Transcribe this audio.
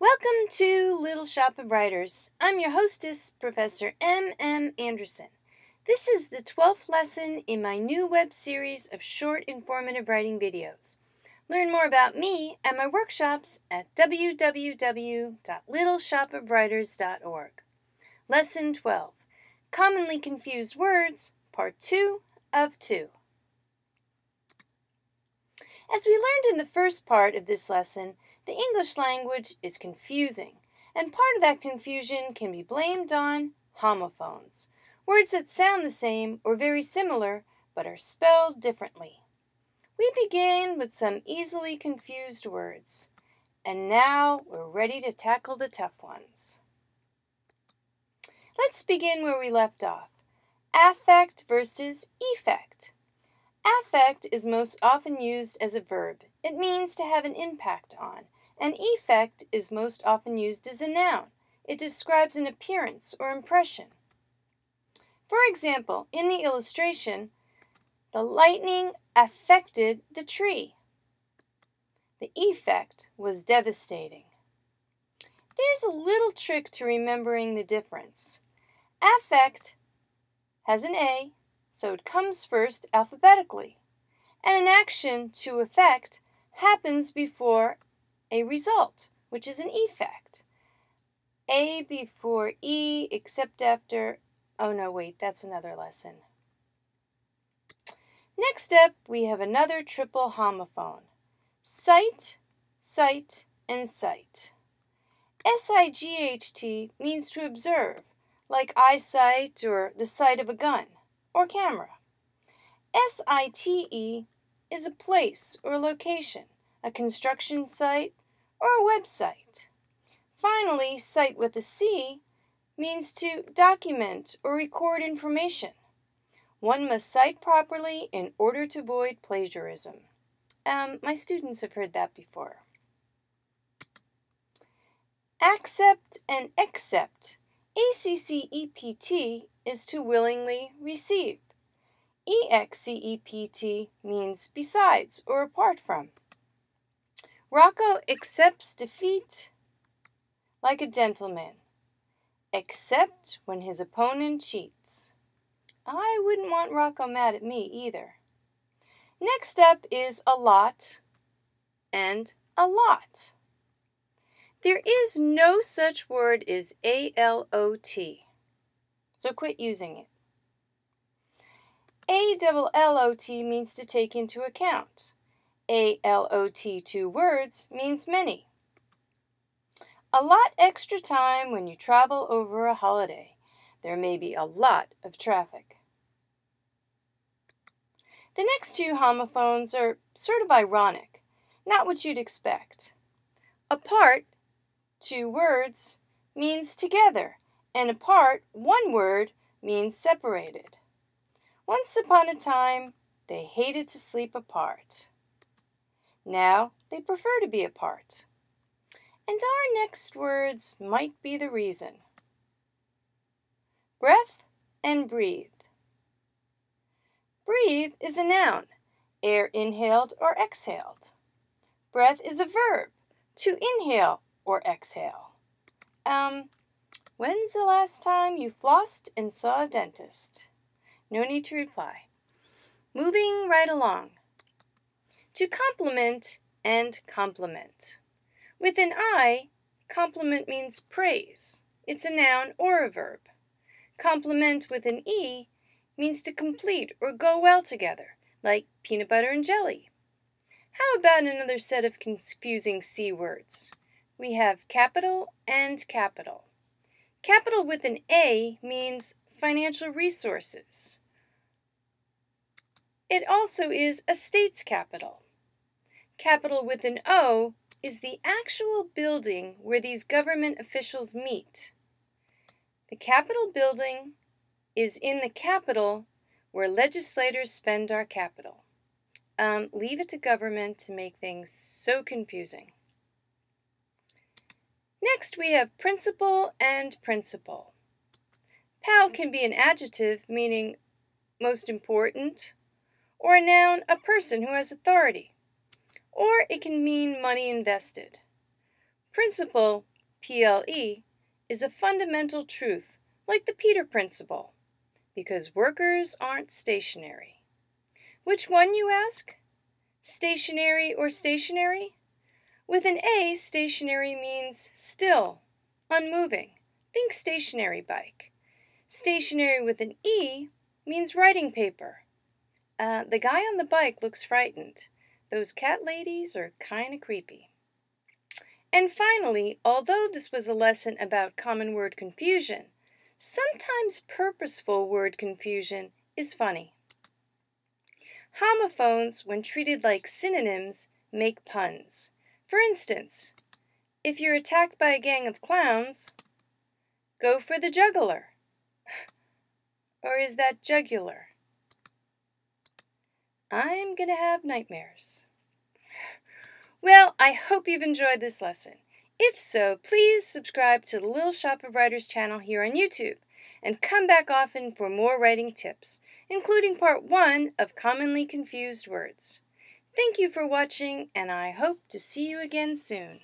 Welcome to Little Shop of Writers. I'm your hostess, Professor M. Anderson. This is the 12th lesson in my new web series of short informative writing videos. Learn more about me and my workshops at www.littleshopofwriters.org. Lesson 12, Commonly Confused Words, Part 2 of 2. As we learned in the first part of this lesson, the English language is confusing, and part of that confusion can be blamed on homophones, words that sound the same or very similar but are spelled differently. We began with some easily confused words, and now we're ready to tackle the tough ones. Let's begin where we left off. Affect versus effect. Affect is most often used as a verb. It means to have an impact on. An effect is most often used as a noun. It describes an appearance or impression. For example, in the illustration, the lightning affected the tree. The effect was devastating. There's a little trick to remembering the difference. Affect has an A, so it comes first alphabetically, and an action to effect happens before a result, which is an effect. A before E, except after, oh no, wait, that's another lesson. Next up, we have another triple homophone. Cite, sight, and sight. S-I-G-H-T means to observe, like eyesight or the sight of a gun or camera. S-I-T-E is a place or location, a construction site, or a website. Finally, cite with a C means to document or record information. One must cite properly in order to avoid plagiarism. My students have heard that before. Accept and accept. A-C-C-E-P-T is to willingly receive. E-X-C-E-P-T means besides or apart from. Rocco accepts defeat like a gentleman, except when his opponent cheats. I wouldn't want Rocco mad at me either. Next up is a lot and a lot. There is no such word as A-L-O-T, so quit using it. A-double-L-O-T means to take into account. A-L-O-T, two words, means many. A lot extra time when you travel over a holiday. There may be a lot of traffic. The next two homophones are sort of ironic, not what you'd expect. Apart, two words, means together, and apart, one word, means separated. Once upon a time, they hated to sleep apart. Now, they prefer to be apart. And our next words might be the reason. Breath and breathe. Breathe is a noun, air inhaled or exhaled. Breath is a verb, to inhale or exhale. When's the last time you flossed and saw a dentist? No need to reply. Moving right along. To compliment and compliment. With an I, compliment means praise. It's a noun or a verb. Compliment with an E means to complete or go well together, like peanut butter and jelly. How about another set of confusing C words? We have capital and capital. Capital with an A means financial resources. It also is a state's capital. Capital with an O is the actual building where these government officials meet. The Capitol building is in the Capitol where legislators spend our capital. Leave it to government to make things so confusing. Next, we have principal and principal. Pal can be an adjective meaning most important, or a noun, a person who has authority, or it can mean money invested. Principal PLE, is a fundamental truth, like the Peter Principle, because workers aren't stationary. Which one, you ask? Stationary or stationary? With an A, stationary means still, unmoving. Think stationary bike. Stationary with an E means writing paper. The guy on the bike looks frightened. Those cat ladies are kind of creepy. And finally, although this was a lesson about common word confusion, sometimes purposeful word confusion is funny. Homophones, when treated like synonyms, make puns. For instance, if you're attacked by a gang of clowns, go for the jugular. Or is that jugular? I'm gonna have nightmares. Well, I hope you've enjoyed this lesson. If so, please subscribe to the Little Shop of Writers channel here on YouTube, and come back often for more writing tips, including part 1 of commonly confused words. Thank you for watching, and I hope to see you again soon.